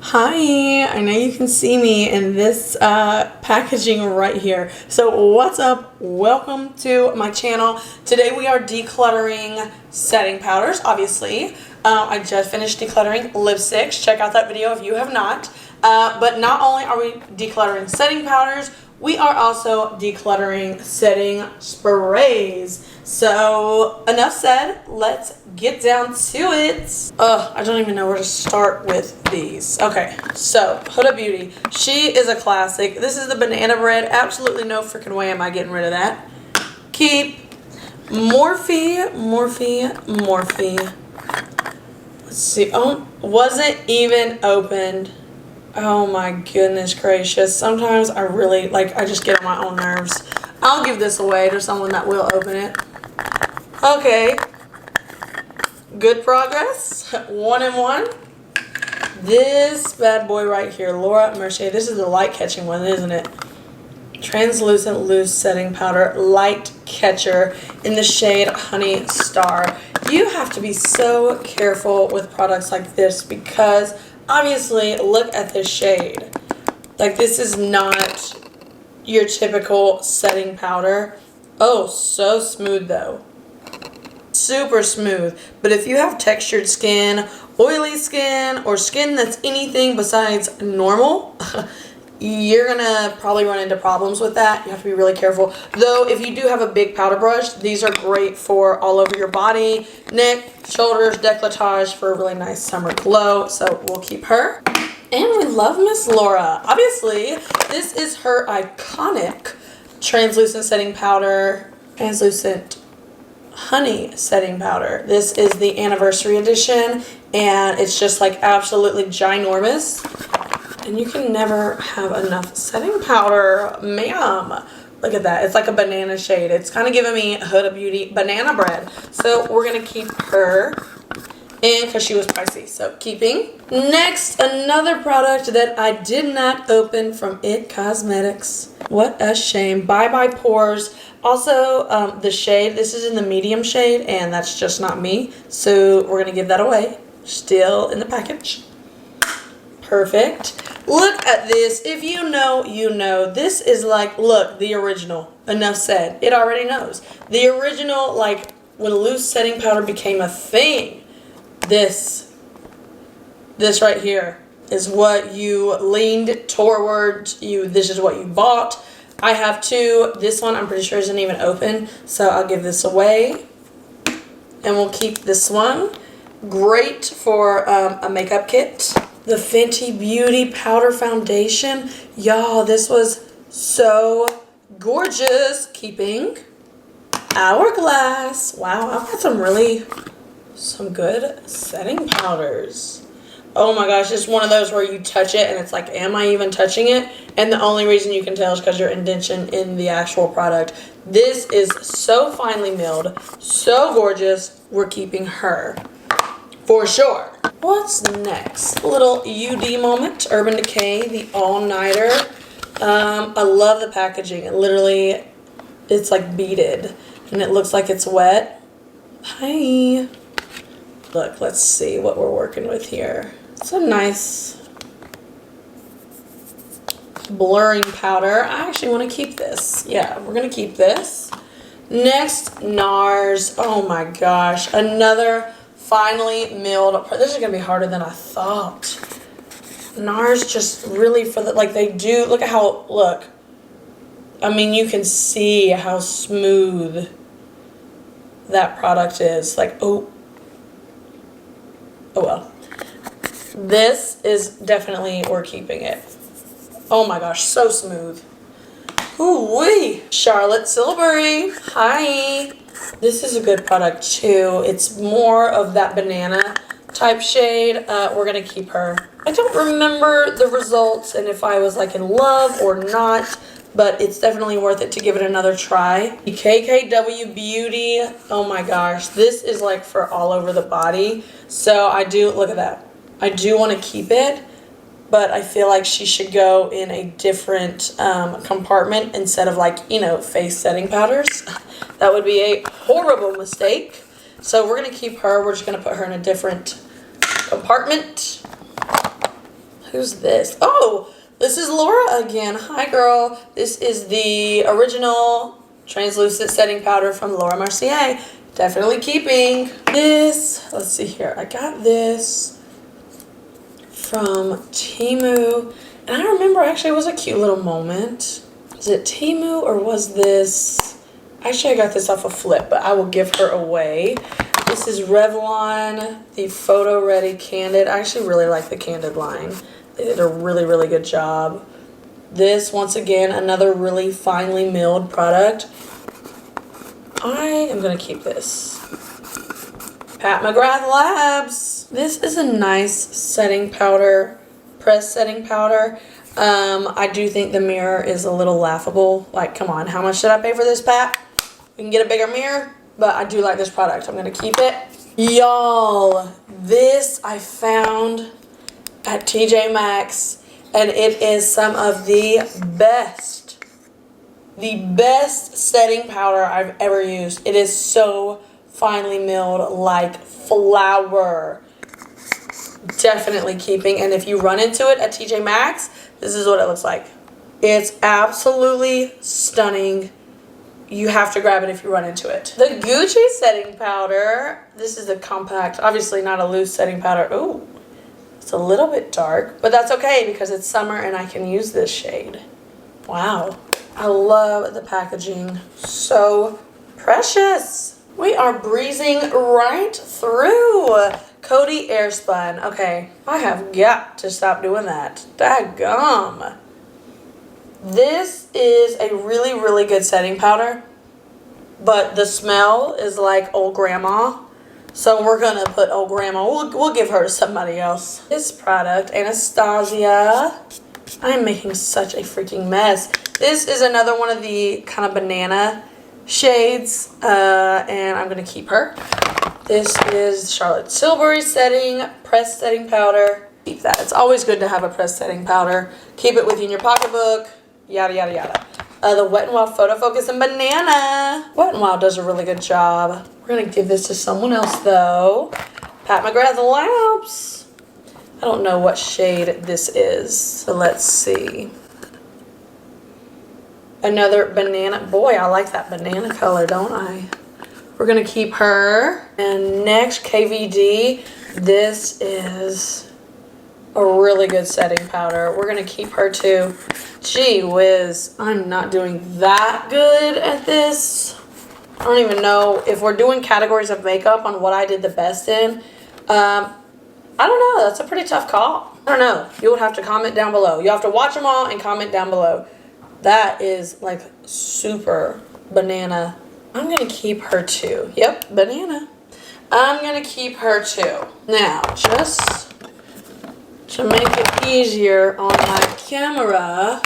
Hi, I know you can see me in this packaging right here. So what's up? Welcome to my channel. Today we are decluttering setting powders, obviously. I just finished decluttering lipsticks. Check out that video if you have not. But not only are we decluttering setting powders, we are also decluttering setting sprays. So enough said, let's get down to it. I don't even know where to start with these. Okay, so Huda Beauty. She is a classic. This is the banana bread. Absolutely no freaking way am I getting rid of that. Keep. Morphe. Let's see. Oh, wasn't even opened. Oh my goodness gracious. Sometimes I really, I just get on my own nerves. I'll give this away to someone that will open it. Okay. Good progress. 1 and 1. This bad boy right here, Laura Mercier. This is the light catching one, isn't it? Translucent loose setting powder, light catcher in the shade Honey Star. You have to be so careful with products like this because obviously, look at this shade. Like, this is not your typical setting powder. Oh, so smooth though. Super smooth. But if you have textured skin, oily skin, or skin that's anything besides normal, you're gonna probably run into problems with that. You have to be really careful. Though, if you do have a big powder brush, these are great for all over your body, neck, shoulders, décolletage for a really nice summer glow. So we'll keep her. And we love Miss Laura. Obviously, this is her iconic translucent setting powder, translucent honey setting powder. This is the anniversary edition, and it's just like absolutely ginormous. And you can never have enough setting powder, ma'am. Look at that. It's like a banana shade. It's kind of giving me Huda Beauty banana bread. So we're going to keep her in because she was pricey. So keeping. Next, another product that I did not open from IT Cosmetics. What a shame. Bye Bye Pores. Also, the shade. This is in the medium shade, and that's just not me. So we're going to give that away. Still in the package. Perfect. Look at this. If you know, you know. This is like, look, the original. Enough said. It already knows. The original, like, when loose setting powder became a thing. This right here is what you leaned towards. This is what you bought. I have two. This one I'm pretty sure isn't even open. So I'll give this away. And we'll keep this one. Great for a makeup kit. The Fenty Beauty Powder Foundation. Y'all, this was so gorgeous. Keeping. Hourglass. Wow, I've got some good setting powders. Oh my gosh, it's one of those where you touch it and it's like, am I even touching it? And the only reason you can tell is because your indentation in the actual product. This is so finely milled, so gorgeous. We're keeping her. For sure. What's next? A little UD moment. Urban Decay, the all-nighter. I love the packaging. It's like beaded. And it looks like it's wet. Hi. Look, let's see what we're working with here. It's a nice blurring powder. I actually want to keep this. Yeah, we're going to keep this. Next, NARS. Oh my gosh. Another finely milled. This is going to be harder than I thought. NARS just really for the, they do, look at how, look. I mean, you can see how smooth that product is. Oh well. This is definitely, we're keeping it. Oh my gosh, so smooth. Ooh-wee. Charlotte Tilbury. Hi. This is a good product too. It's more of that banana type shade. We're going to keep her. I don't remember the results and if I was in love or not, but it's definitely worth it to give it another try. The KKW Beauty. Oh my gosh. This is for all over the body. So look at that. I do want to keep it, but I feel like she should go in a different compartment instead of face setting powders. That would be a horrible mistake. So we're going to keep her. We're just going to put her in a different compartment. Who's this? Oh, this is Laura again. Hi, girl. This is the original translucent setting powder from Laura Mercier. Definitely keeping this. Let's see here. I got this from TEMU. And I remember actually it was a cute little moment. Is it TEMU or was this? Actually, I got this off a Flip, but I will give her away. This is Revlon, the Photo Ready Candid. I actually really like the Candid line. They did a really, really good job. This, once again, another really finely milled product. I am going to keep this. Pat McGrath Labs. This is a nice setting powder, pressed setting powder. I do think the mirror is a little laughable. Like, come on, how much did I pay for this, Pat? We can get a bigger mirror, but I do like this product. I'm going to keep it. Y'all, this I found at TJ Maxx, and it is some of the best setting powder I've ever used. It is so finely milled like flour. Definitely keeping, and if you run into it at TJ Maxx, this is what it looks like. It's absolutely stunning. You have to grab it if you run into it. The Gucci setting powder. This is a compact, obviously not a loose setting powder. Ooh, it's a little bit dark, but that's okay because it's summer and I can use this shade. Wow. I love the packaging. So precious. We are breezing right through. Coty Airspun. Okay, I have got to stop doing that. Daggum. This is a really, really good setting powder, but the smell is like old grandma. So we're gonna put old grandma, we'll give her to somebody else. This product, Anastasia. I'm making such a freaking mess. This is another one of the kind of banana shades, and I'm gonna keep her. This is Charlotte Tilbury setting, pressed setting powder. Keep that. It's always good to have a pressed setting powder. Keep it with you in your pocketbook. Yada, yada, yada. The Wet n Wild Photo Focus and Banana. Wet n Wild does a really good job. We're going to give this to someone else, though. Pat McGrath Labs. I don't know what shade this is, so let's see. Another banana. Boy, I like that banana color, don't I? We're going to keep her. And next, KVD. This is a really good setting powder. We're going to keep her, too. Gee whiz, I'm not doing that good at this. I don't even know if we're doing categories of makeup on what I did the best in. I don't know. That's a pretty tough call. I don't know. You would have to comment down below. You have to watch them all and comment down below. That is like super banana. I'm going to keep her too. Yep, banana. I'm going to keep her too. Now, just to make it easier on my camera,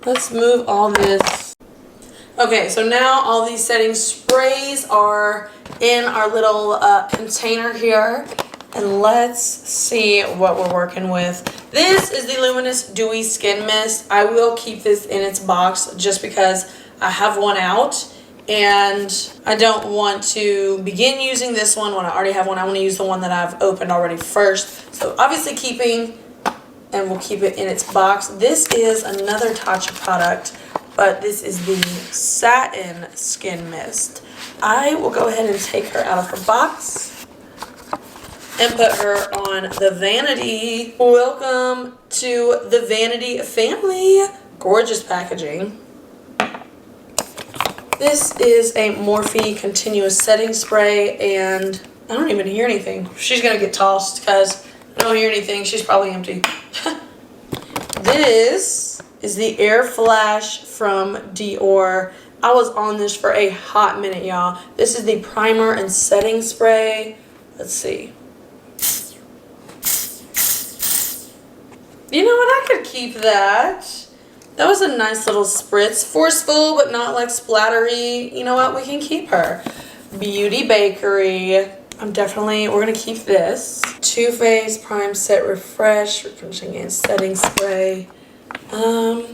let's move all this. Okay, so now all these setting sprays are in our little container here. And let's see what we're working with. This is the Luminous Dewy Skin Mist. I will keep this in its box just because I have one out. And I don't want to begin using this one when I already have one. I want to use the one that I've opened already first. So obviously keeping, and we'll keep it in its box. This is another Tatcha product, but this is the Satin Skin Mist. I will go ahead and take her out of her box and put her on the Vanity. Welcome to the Vanity family. Gorgeous packaging. This is a Morphe Continuous Setting Spray, and I don't even hear anything. She's going to get tossed because I don't hear anything. She's probably empty. This is the Air Flash from Dior. I was on this for a hot minute, y'all. This is the Primer and Setting Spray. Let's see. You know what? I could keep that. That was a nice little spritz. Forceful, but not like splattery. You know what? We can keep her. Beauty Bakery. We're going to keep this. Too Faced Prime Set Refresh. Finishing and Setting Spray. We're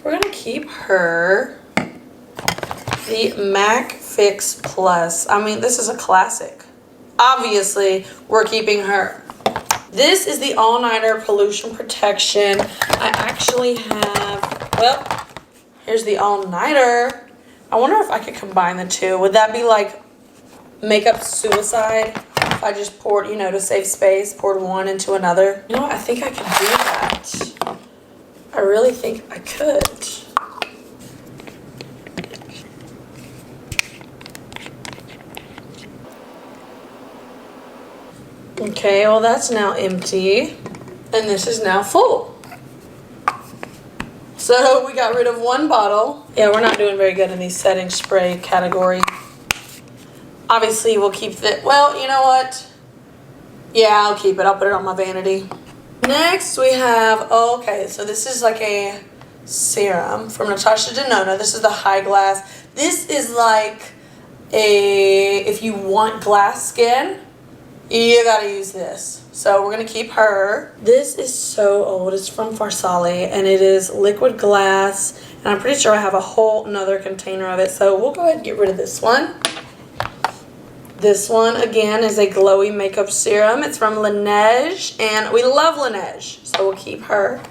going to keep her. The MAC Fix Plus. I mean, this is a classic. Obviously, we're keeping her. This is the all-nighter pollution protection. I actually have, well, here's the all-nighter. I wonder if I could combine the two. Would that be like makeup suicide? If I just poured, you know, to save space, poured one into another. You know what? I think I could do that. I really think I could. Okay, well that's now empty. And this is now full. So we got rid of one bottle. Yeah, we're not doing very good in these setting spray category. Obviously we'll keep the, well, you know what? Yeah, I'll keep it. I'll put it on my vanity. Next we have, okay, so this is like a serum from Natasha Denona. This is the High Glass. This is like a, if you want glass skin, you gotta use this. So we're gonna keep her. This is so old. It's from Farsali and it is liquid glass. And I'm pretty sure I have a whole nother container of it. So we'll go ahead and get rid of this one. This one, again, is a glowy makeup serum. It's from Laneige, and we love Laneige, so we'll keep her.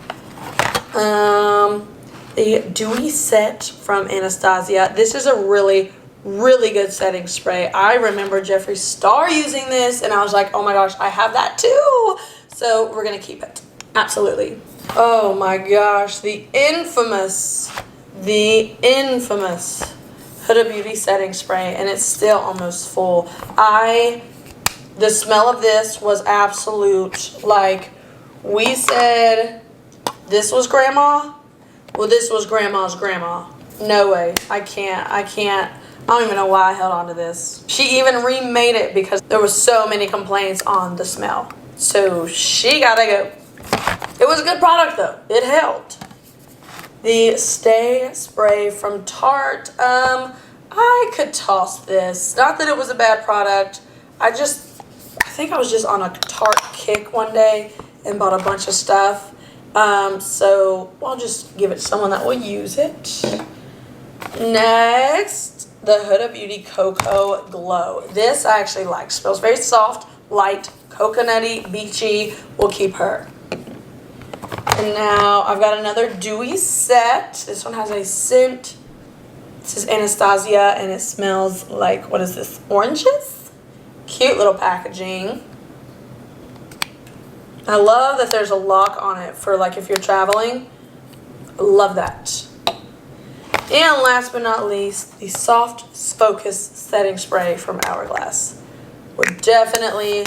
The Dewy Set from Anastasia. This is a really, really good setting spray. I remember Jeffree Star using this, and I was like, oh my gosh, I have that too. So we're going to keep it. Absolutely. Oh my gosh, the infamous Huda Beauty setting spray, and it's still almost full. The smell of this was absolute. Like, we said this was grandma. Well, this was grandma's grandma. No way. I can't. I don't even know why I held on to this. She even remade it because there was so many complaints on the smell. So she gotta go. It was a good product though. It helped. The Stay Spray from Tarte. I could toss this. Not that it was a bad product. I think I was just on a Tarte kick one day and bought a bunch of stuff. So I'll just give it to someone that will use it. Next, the Huda Beauty Cocoa Glow. This I actually like. Smells very soft, light, coconutty, beachy. We'll keep her. And now I've got another Dewy Set. This one has a scent. This is Anastasia, and it smells like, what is this, oranges? Cute little packaging. I love that there's a lock on it for like if you're traveling. I love that. And last but not least, the Soft Focus Setting Spray from Hourglass. We're definitely...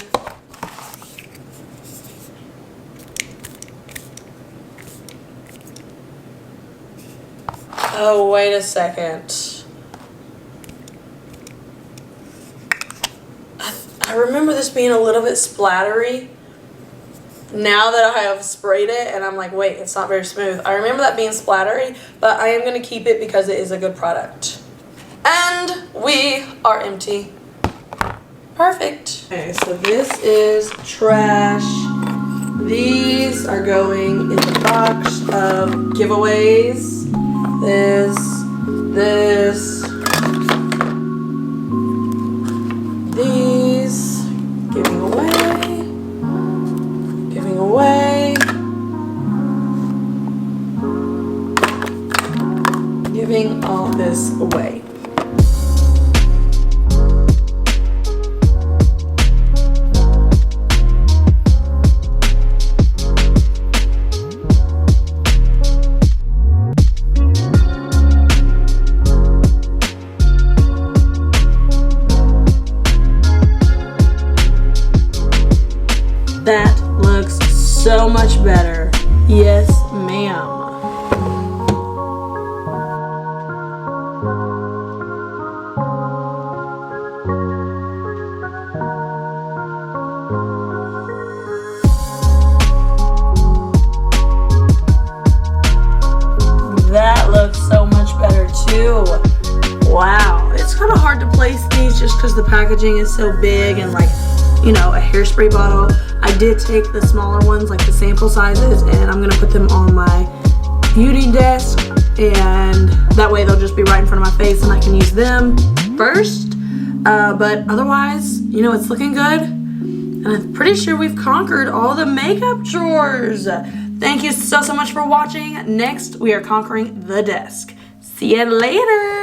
Oh, wait a second. I remember this being a little bit splattery. Now that I have sprayed it, and I'm like, wait, it's not very smooth. I remember that being splattery, but I am going to keep it because it is a good product. And we are empty. Perfect. Okay, so this is trash. These are going in the box of giveaways. This, these, giving away, giving all this away. That looks so much better. Yes, ma'am. That looks so much better too. Wow. It's kind of hard to place these just because the packaging is so big and like, you know, a hairspray bottle. I did take the smaller ones, like the sample sizes, and I'm gonna put them on my beauty desk, and that way they'll just be right in front of my face and I can use them first. But otherwise, you know, it's looking good. And I'm pretty sure we've conquered all the makeup drawers. Thank you so much for watching. Next, we are conquering the desk. See you later.